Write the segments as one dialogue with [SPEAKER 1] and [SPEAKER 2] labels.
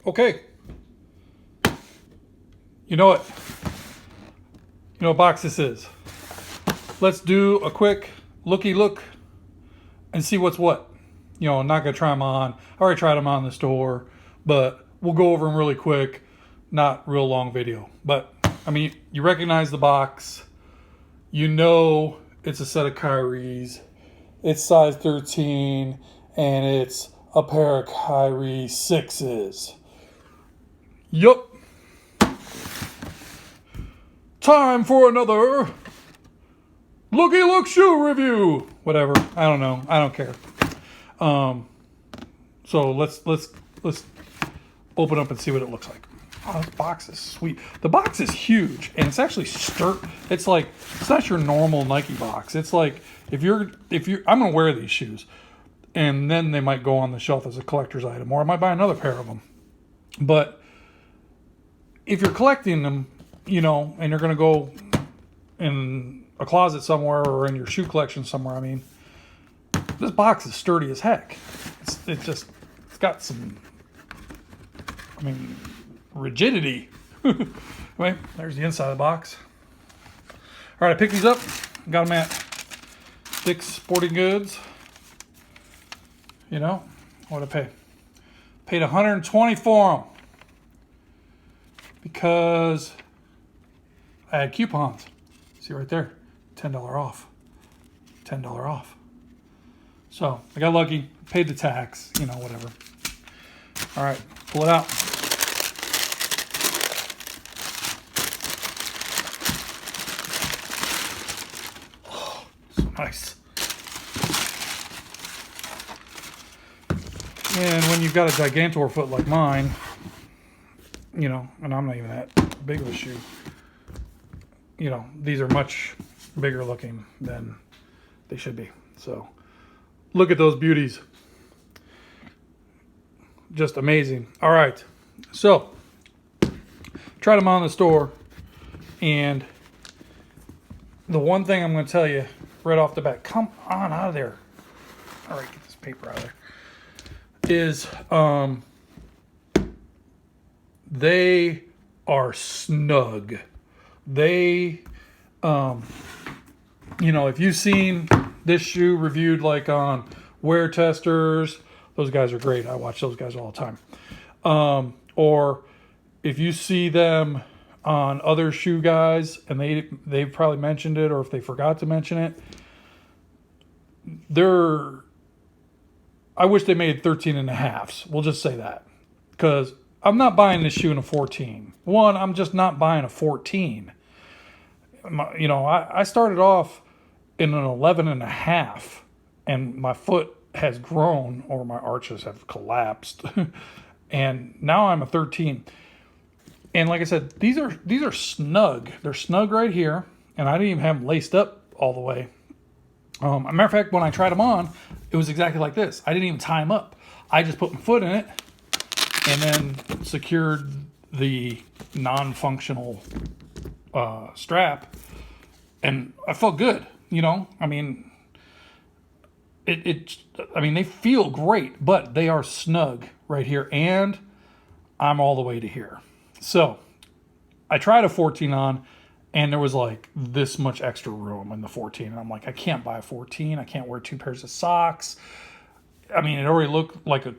[SPEAKER 1] Okay. You know what? You know what box this is. Let's do a quick looky look and see what's what. You know, I'm not going to try them on. I already tried them on in the store, but we'll go over them really quick. Not real long video. But, I mean, you recognize the box. You know it's a set of Kyries. It's size 13, and it's a pair of Kyrie 6s. Yup. Time for another looky look shoe review. Whatever. I don't know. I don't care. So let's open up and see what it looks like. Oh, this box is sweet. The box is huge, and it's actually it's like, it's not your normal Nike box. It's like, if you're, I'm gonna wear these shoes, and then they might go on the shelf as a collector's item, or I might buy another pair of them. But if you're collecting them, you know, and you're gonna go in a closet somewhere or in your shoe collection somewhere, I mean, this box is sturdy as heck. It's got some, I mean, rigidity. Anyway, there's the inside of the box. All right, I picked these up. Got them at Dick's Sporting Goods. You know, what did I pay? Paid $120 for them because I had coupons. See right there, $10 off. $10 off. So I got lucky, paid the tax, you know, whatever. All right, pull it out. Oh, so nice. And when you've got a gigantor foot like mine, you know, and I'm not even that big of a shoe, you know, these are much bigger looking than they should be. So look at those beauties. Just amazing. All right. So tried them on in the store, and the one thing I'm going to tell you right off the bat, come on out of there. All right, get this paper out of there. Is they are snug. They, you know, if you've seen this shoe reviewed like on Wear Testers, those guys are great. I watch those guys all the time. Or if you see them on other shoe guys and they've probably mentioned it, or if they forgot to mention it, I wish they made 13.5s. We'll just say that. Because I'm not buying this shoe in a 14. One, I'm just not buying a 14. You know, I started off in an 11.5, and my foot has grown, or my arches have collapsed. And now I'm a 13. And like I said, these are snug. They're snug right here. And I didn't even have them laced up all the way. As a matter of fact, when I tried them on, it was exactly like this. I didn't even tie them up. I just put my foot in it and then secured the non-functional strap, and I felt good. You know, I mean, I mean, they feel great, but they are snug right here, and I'm all the way to here. So I tried a 14 on, and there was like this much extra room in the 14. And I'm like, I can't buy a 14. I can't wear 2 pairs of socks. I mean, it already looked like a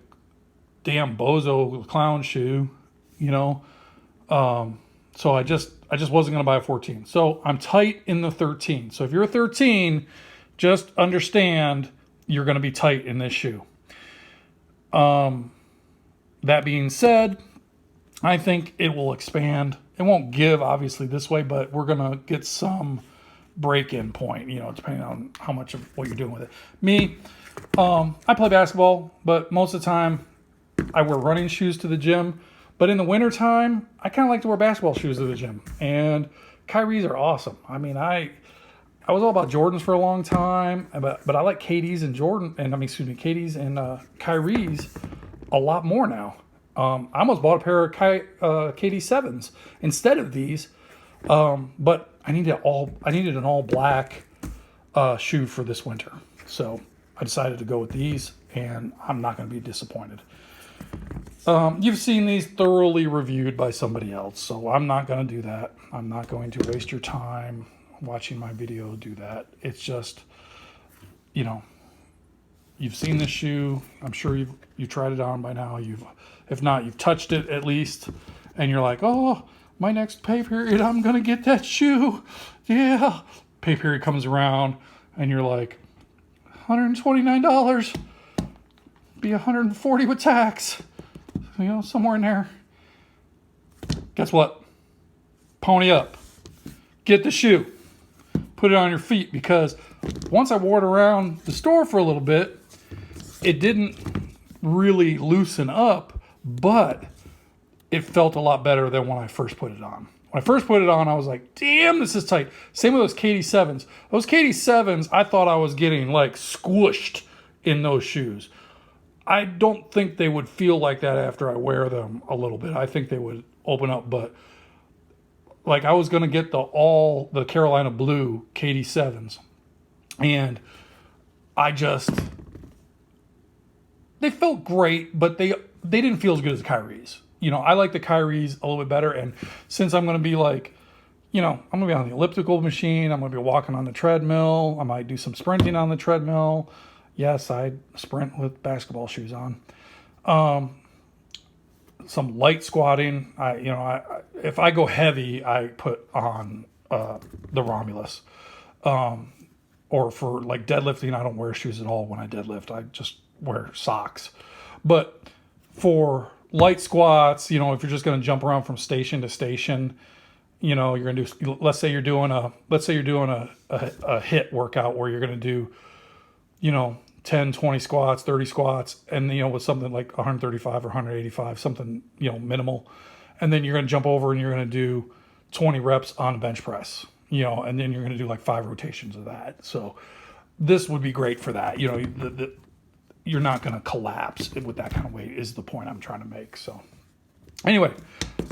[SPEAKER 1] damn bozo clown shoe, you know. So I just wasn't going to buy a 14. So I'm tight in the 13. So if you're a 13, just understand you're going to be tight in this shoe. That being said, I think it will expand. It won't give, obviously, this way, but we're going to get some break-in point, you know, depending on how much of what you're doing with it. Me, I play basketball, but most of the time I wear running shoes to the gym. But in the wintertime, I kind of like to wear basketball shoes to the gym. And Kyrie's are awesome. I mean, I was all about Jordans for a long time, but I like KD's and KD's and Kyrie's a lot more now. I almost bought a pair of KD 7s instead of these, but I needed an all black shoe for this winter. So I decided to go with these, and I'm not going to be disappointed. You've seen these thoroughly reviewed by somebody else, so I'm not going to do that. I'm not going to waste your time watching my video do that. It's just, you know, you've seen this shoe. I'm sure you've tried it on by now. If not, you've touched it at least, and you're like, oh, my next pay period, I'm going to get that shoe. Yeah. Pay period comes around, and you're like, $129, be $140 with tax. Somewhere in there. Guess what? Pony up. Get the shoe. Put it on your feet, because once I wore it around the store for a little bit, it didn't really loosen up, but it felt a lot better than when I first put it on. When I first put it on, I was like, damn, this is tight. Same with those KD7s. Those KD7s, I thought I was getting like squished in those shoes. I don't think they would feel like that after I wear them a little bit. I think they would open up, but like I was going to get the Carolina Blue KD7s, and they felt great, but they didn't feel as good as the Kyries. I like the Kyries a little bit better, and since I'm going to be like, I'm going to be on the elliptical machine, I'm going to be walking on the treadmill, I might do some sprinting on the treadmill. Yes, I sprint with basketball shoes on. Some light squatting. If I go heavy, I put on the Romulus. Or for like deadlifting, I don't wear shoes at all when I deadlift. I just wear socks. But for light squats, if you're just going to jump around from station to station, you're going to do. Let's say you're doing a HIIT workout where you're going to do, 10, 20 squats, 30 squats, and, with something like 135 or 185, something, minimal. And then you're going to jump over and you're going to do 20 reps on a bench press, and then you're going to do like 5 rotations of that. So this would be great for that. You're not going to collapse with that kind of weight is the point I'm trying to make. So anyway,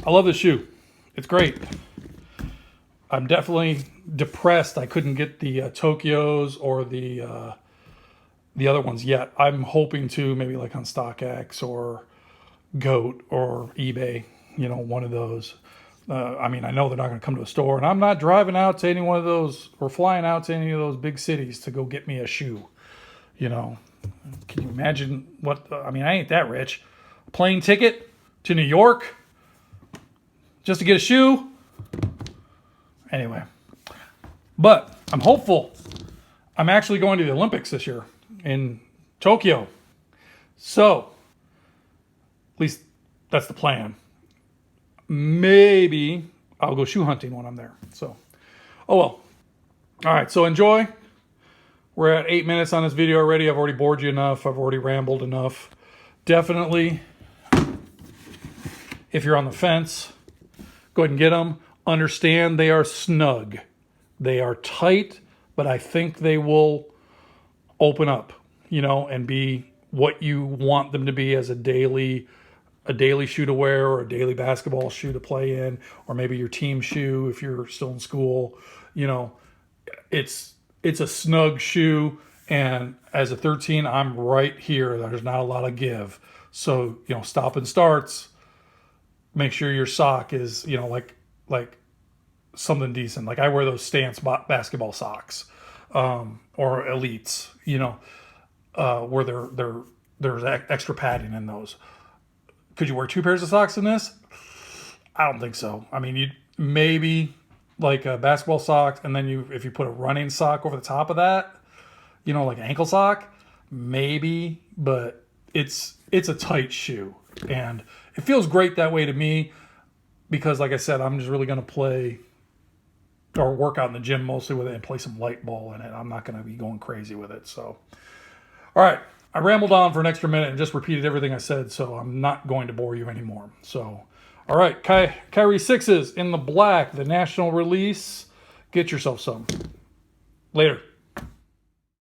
[SPEAKER 1] I love this shoe. It's great. I'm definitely depressed I couldn't get the Tokyos or the other ones yet. I'm hoping to maybe like on StockX or GOAT or eBay, one of those. I know they're not going to come to a store, and I'm not driving out to any one of those or flying out to any of those big cities to go get me a shoe. Can you imagine I ain't that rich. A plane ticket to New York just to get a shoe. Anyway, but I'm hopeful. I'm actually going to the Olympics this year in Tokyo. So, at least that's the plan. Maybe I'll go shoe hunting when I'm there. So, oh well. All right, so enjoy. We're at 8 minutes on this video already. I've already bored you enough. I've already rambled enough. Definitely, if you're on the fence, go ahead and get them. Understand they are snug. They are tight, but I think they will open up, and be what you want them to be as a daily shoe to wear, or a daily basketball shoe to play in, or maybe your team shoe if you're still in school. It's a snug shoe, and as a 13, I'm right here. There's not a lot of give. So, stop and starts. Make sure your sock is, like something decent. Like I wear those Stance basketball socks, or Elites, where there's extra padding in those. Could you wear 2 pairs of socks in this? I don't think so. You'd maybe like a basketball sock, and then if you put a running sock over the top of that, like an ankle sock, maybe, but it's a tight shoe, and it feels great that way to me, because like I said, I'm just really going to play or work out in the gym mostly with it and play some light ball in it. I'm not going to be going crazy with it. So, all right, I rambled on for an extra minute and just repeated everything I said, so I'm not going to bore you anymore. So, all right, Kyrie 6s in the black, the national release. Get yourself some. Later.